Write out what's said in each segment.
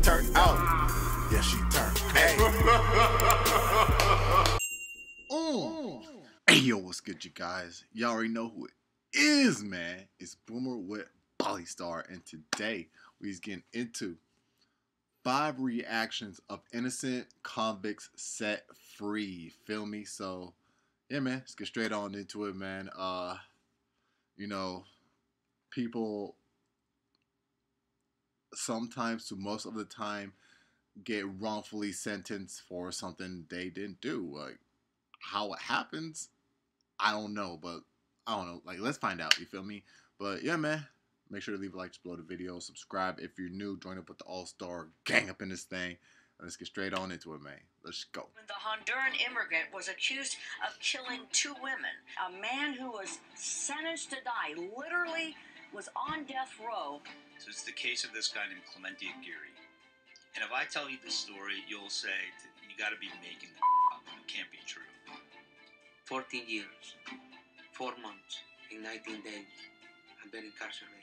turned out. Yeah, she turned. Hey. Hey, yo, what's good, you guys? Y'all already know who it is, man. It's Boomer with Polystar, and today we's getting into 5 reactions of innocent convicts set free. Feel me? So, yeah, man, let's get straight on into it, man. You know, people sometimes, to most of the time, get wrongfully sentenced for something they didn't do. Like, how it happens, I don't know, but I don't know. Like, let's find out. You feel me? But yeah, man. Make sure to leave a like below the video. Subscribe if you're new. Join up with the all-star gang up in this thing. Let's get straight on into it, man. Let's go. The Honduran immigrant was accused of killing 2 women. A man who was sentenced to die literally was on death row. So it's the case of this guy named Clemente Aguirre. And if I tell you this story, you'll say, you got to be making the up. It can't be true. 14 years, 4 months, and 19 days. I've been incarcerated.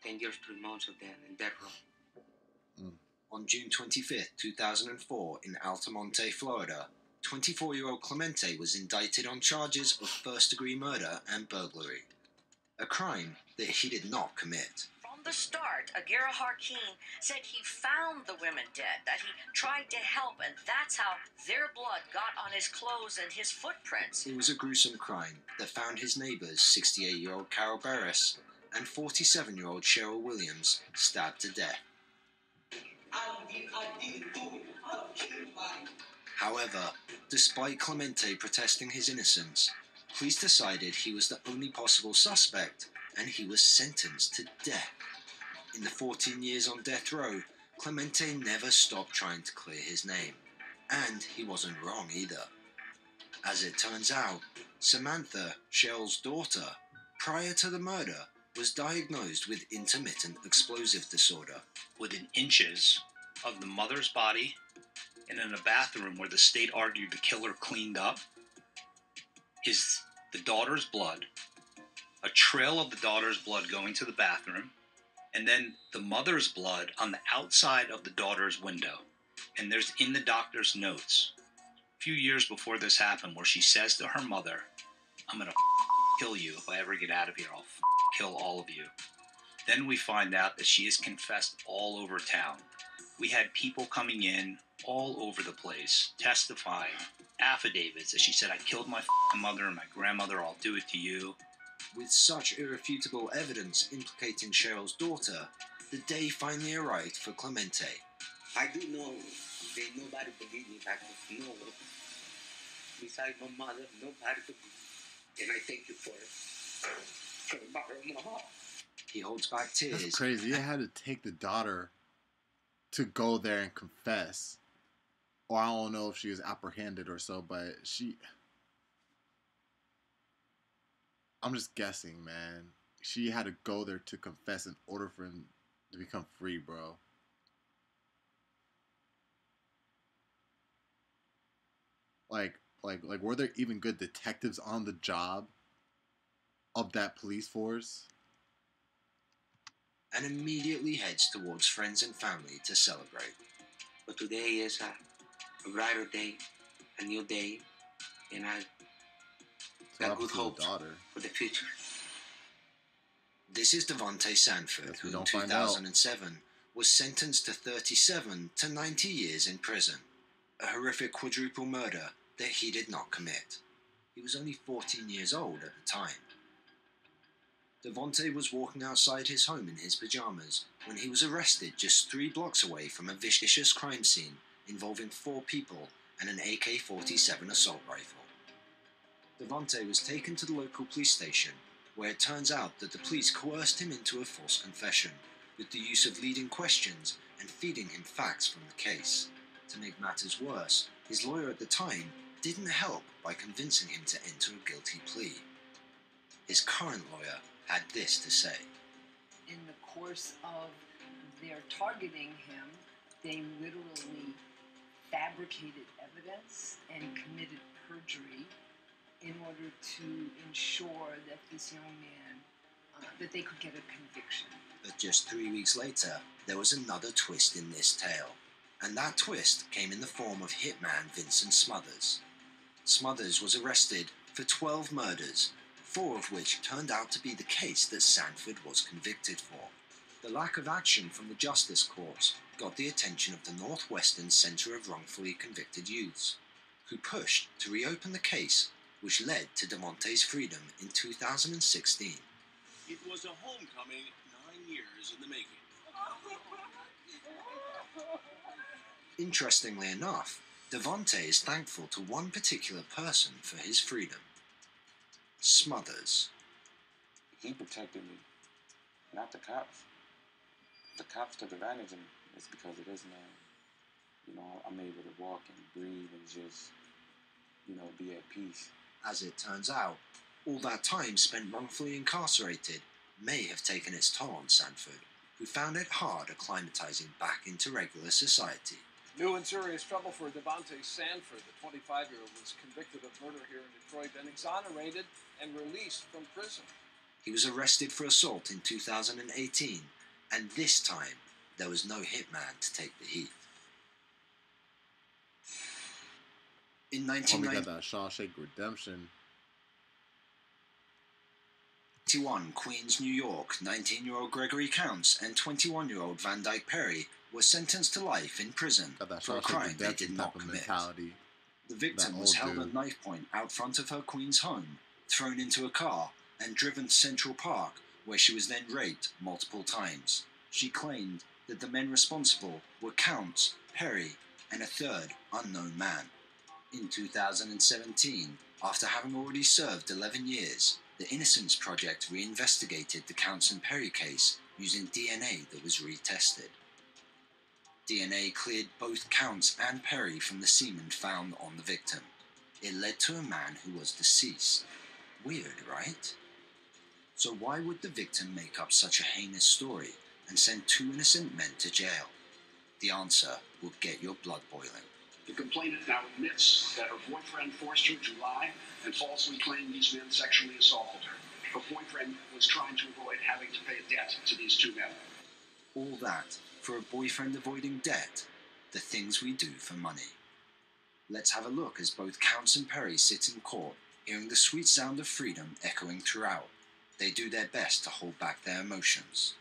10 years, 3 months of them in death row. On June 25th, 2004, in Altamonte, Florida, 24-year-old Clemente was indicted on charges of first-degree murder and burglary, a crime that he did not commit. From the start, Aguirre Harkin said he found the women dead, that he tried to help, and that's how their blood got on his clothes and his footprints. It was a gruesome crime that found his neighbors, 68-year-old Carol Barris and 47-year-old Cheryl Williams, stabbed to death. However, despite Clemente protesting his innocence, police decided he was the only possible suspect, and he was sentenced to death. In the 14 years on death row, Clemente never stopped trying to clear his name, and he wasn't wrong either. As it turns out, Samantha, Cheryl's daughter, prior to the murder, was diagnosed with intermittent explosive disorder. Within inches of the mother's body and in a bathroom where the state argued the killer cleaned up is the daughter's blood, a trail of the daughter's blood going to the bathroom, and then the mother's blood on the outside of the daughter's window. And there's in the doctor's notes, a few years before this happened, where she says to her mother, "I'm gonna kill you if I ever get out of here. I'll kill all of you." Then we find out that she has confessed all over town. We had people coming in all over the place, testifying, affidavits that she said, "I killed my mother and my grandmother, I'll do it to you." With such irrefutable evidence implicating Cheryl's daughter, the day finally arrived for Clemente. I do know that nobody believed me back then. No one. Besides my mother, nobody believed me. And I thank you for it. From the bottom of my heart. He holds back tears. That's crazy. You had to take the daughter to go there and confess. Or I don't know if she was apprehended or so, but I'm just guessing, man. She had to go there to confess in order for him to become free, bro. Like, were there even good detectives on the job of that police force? And immediately heads towards friends and family to celebrate. But today is a brighter day, a new day, and I got good hope for the future. This is Devontae Sanford, who in 2007 was sentenced to 37 to 90 years in prison. A horrific quadruple murder that he did not commit. He was only 14 years old at the time. Devontae was walking outside his home in his pajamas when he was arrested just 3 blocks away from a vicious crime scene involving 4 people and an AK-47 assault rifle. Devontae was taken to the local police station, where it turns out that the police coerced him into a false confession, with the use of leading questions and feeding him facts from the case. To make matters worse, his lawyer at the time didn't help by convincing him to enter a guilty plea. His current lawyer had this to say. In the course of their targeting him, they literally fabricated evidence and committed perjury in order to ensure that this young man that they could get a conviction. But just 3 weeks later, there was another twist in this tale. And that twist came in the form of hitman Vincent Smothers. Smothers was arrested for 12 murders, 4 of which turned out to be the case that Sanford was convicted for. The lack of action from the Justice Corps got the attention of the Northwestern Center of Wrongfully Convicted Youths, who pushed to reopen the case, which led to Devontae's freedom in 2016. It was a homecoming 9 years in the making. Interestingly enough, Devontae is thankful to one particular person for his freedom. Smothers. He protected me, not the cops. The cops took advantage of me. It's because of this man. You know, I'm able to walk and breathe and just, you know, be at peace. As it turns out, all that time spent wrongfully incarcerated may have taken its toll on Sanford, who found it hard acclimatizing back into regular society. New and serious trouble for Devontae Sanford. The 25-year-old was convicted of murder here in Detroit and exonerated and released from prison. He was arrested for assault in 2018, and this time there was no hitman to take the heat. In Oh, we 1991, got that Shawshank Redemption. Queens, New York, 19-year-old Gregory Counts and 21-year-old Van Dyke Perry were sentenced to life in prison Got that for a Shawshank crime they Redemption did type not of commit. mentality. The victim That was old held dude. at knife point out front of her Queens home, thrown into a car, and driven to Central Park, where she was then raped multiple times. She claimed that the men responsible were Counts, Perry, and a third unknown man. In 2017, after having already served 11 years, the Innocence Project reinvestigated the Counts and Perry case using DNA that was retested. DNA cleared both Counts and Perry from the semen found on the victim. It led to a man who was deceased. Weird, right? So why would the victim make up such a heinous story and send 2 innocent men to jail? The answer will get your blood boiling. The complainant now admits that her boyfriend forced her to lie and falsely claim these men sexually assaulted her. Her boyfriend was trying to avoid having to pay a debt to these 2 men. All that for a boyfriend avoiding debt, the things we do for money. Let's have a look as both Counts and Perry sit in court, hearing the sweet sound of freedom echoing throughout. They do their best to hold back their emotions.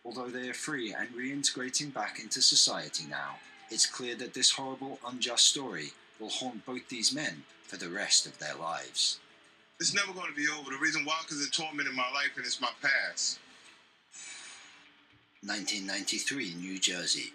Although they are free and reintegrating back into society now, it's clear that this horrible, unjust story will haunt both these men for the rest of their lives. It's never going to be over. The reason why, because it tormented my life and it's my past. 1993, New Jersey.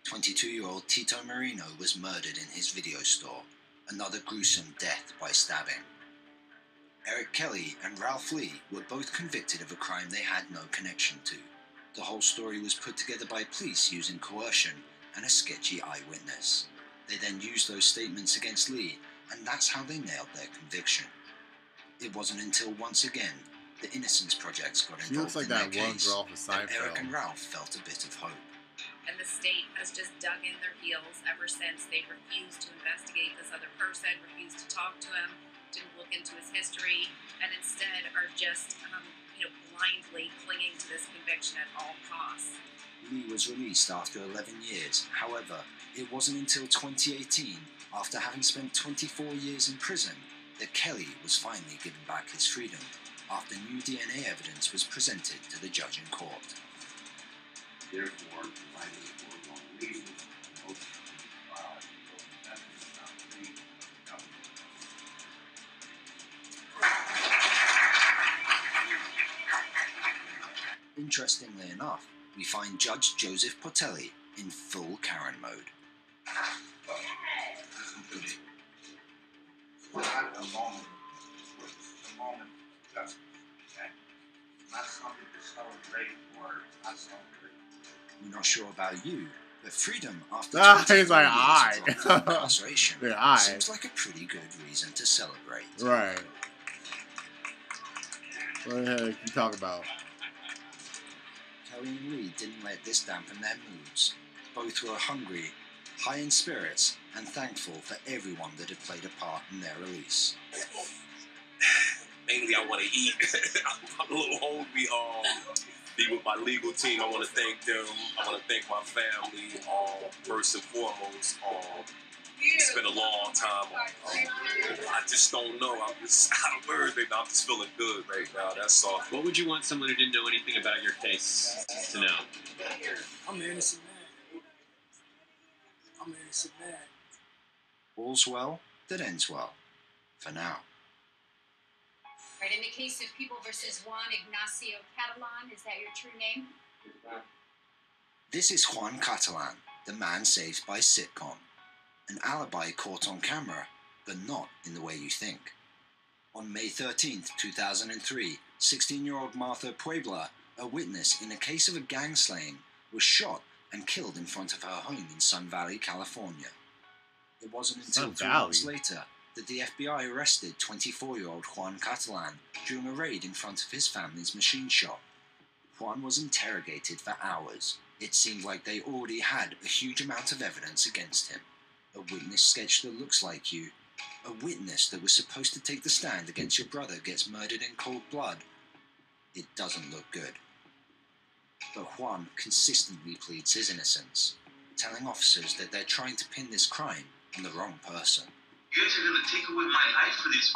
22-year-old Tito Marino was murdered in his video store. Another gruesome death by stabbing. Eric Kelly and Ralph Lee were both convicted of a crime they had no connection to. The whole story was put together by police using coercion and a sketchy eyewitness. They then used those statements against Lee, and that's how they nailed their conviction. It wasn't until once again the Innocence Project got She looks involved like in that their one case girl off of that Eric and Seinfeld. Ralph felt a bit of hope. And the state has just dug in their heels ever since. They refused to investigate this other person, refused to talk to him, didn't look into his history, and instead are just, blindly clinging to this conviction at all costs. Lee was released after 11 years. However, it wasn't until 2018, after having spent 24 years in prison, that Kelly was finally given back his freedom, after new DNA evidence was presented to the judge in court. Therefore, by this foregoing reason, most of the trial is not free of the government. Interestingly enough, we find Judge Joseph Portelli in full Karen mode. Listen to me. Not a moment of justice, okay? Not something to celebrate or not celebrate. We're not sure about you, but freedom after He's 24 like, years "Aye." of wrongful incarceration Yeah, aye. seems like a pretty good reason to celebrate. Right. What the heck you talking about? Kelly and Lee didn't let this dampen their moods. Both were hungry, high in spirits, and thankful for everyone that had played a part in their release. mainly I want to eat. I'm a little hungry. Be with my legal team. I want to thank them. I want to thank my family. First and foremost. It's been a long time. I just don't know. I'm just out of words right now. I'm just feeling good right now. That's all. What would you want someone who didn't know anything about your case to know? I'm an innocent man. I'm an innocent man. All's well that ends well. For now. Right, in the case of People versus Juan Ignacio Catalan, is that your true name? This is Juan Catalan, the man saved by sitcom. An alibi caught on camera, but not in the way you think. On May 13th, 2003, 16-year-old Martha Puebla, a witness in a case of a gang slaying, was shot and killed in front of her home in Sun Valley, California. It wasn't until 3 months later that the FBI arrested 24-year-old Juan Catalan during a raid in front of his family's machine shop. Juan was interrogated for hours. It seemed like they already had a huge amount of evidence against him. A witness sketch that looks like you. A witness that was supposed to take the stand against your brother gets murdered in cold blood. It doesn't look good. But Juan consistently pleads his innocence, telling officers that they're trying to pin this crime on the wrong person. You guys are gonna take away my life for this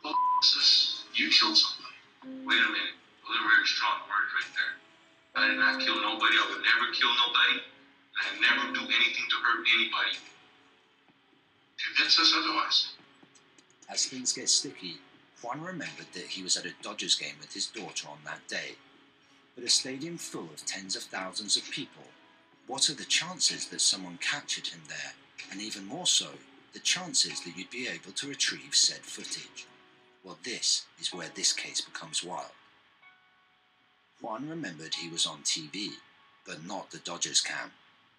bullshit. You killed somebody. Wait a minute. Those are very strong words right there. I did not kill nobody. I would never kill nobody. I never do anything to hurt anybody. Convince us otherwise. As things get sticky, Juan remembered that he was at a Dodgers game with his daughter on that day. But a stadium full of tens of thousands of people, what are the chances that someone captured him there? And even more so, the chances that you'd be able to retrieve said footage. Well, this is where this case becomes wild. Juan remembered he was on TV, but not the Dodgers cam.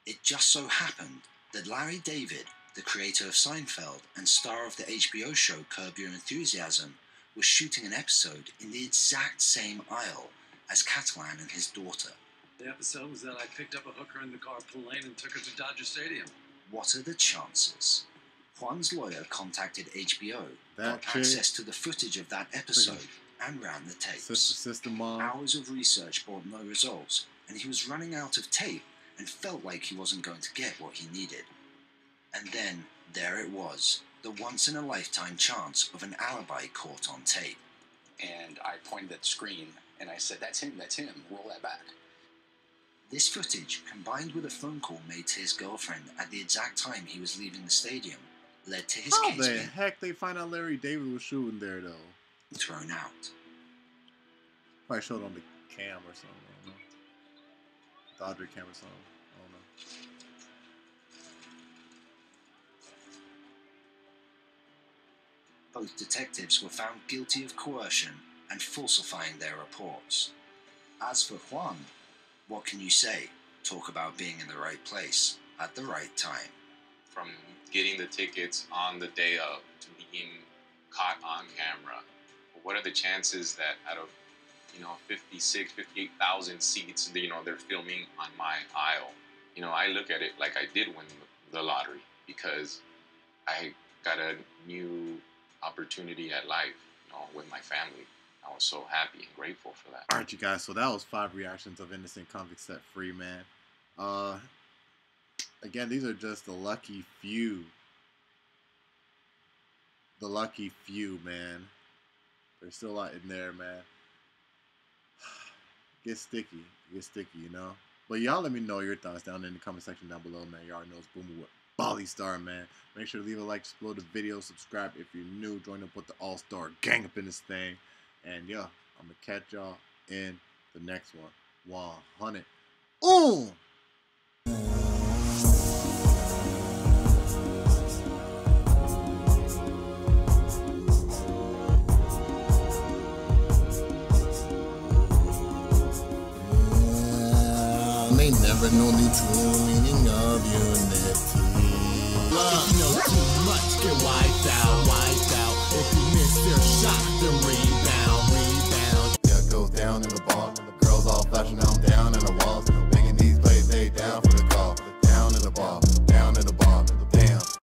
It just so happened that Larry David, the creator of Seinfeld and star of the HBO show Curb Your Enthusiasm, was shooting an episode in the exact same aisle as Catalan and his daughter. The episode was that I picked up a hooker in the carpool lane and took her to Dodger Stadium. What are the chances? Juan's lawyer contacted HBO, got chick, access to the footage of that episode, and ran the tapes. Sister mom. Hours of research brought no results, and he was running out of tape and felt like he wasn't going to get what he needed. And then, there it was, the once-in-a-lifetime chance of an alibi caught on tape. And I pointed at the screen, and I said, that's him, roll that back. This footage, combined with a phone call made to his girlfriend at the exact time he was leaving the stadium, led to his case being heck they find out Larry David was shooting there, though? Thrown out. Probably showed on the cam or something, I don't know. Dodger cam or something, I don't know. Both detectives were found guilty of coercion and falsifying their reports. As for Juan, what can you say? Talk about being in the right place at the right time. From getting the tickets on the day of to being caught on camera, what are the chances that out of 58,000 seats, they're filming on my aisle? I look at it like I did win the lottery because I got a new opportunity at life, with my family. I was so happy and grateful for that. All right, you guys. So that was 5 reactions of innocent convicts set free, man. Again, these are just the lucky few. The lucky few, man. There's still a lot in there, man. Get sticky, But y'all let me know your thoughts down in the comment section down below, man. Y'all know it's Boomer with Bali Star, man. Make sure to leave a like, explode the video, subscribe if you're new, join up with the All-Star gang up in this thing. And yeah, I'm gonna catch y'all in the next one. 100. May never know the true meaning of unity. If you know too much, get wiped out.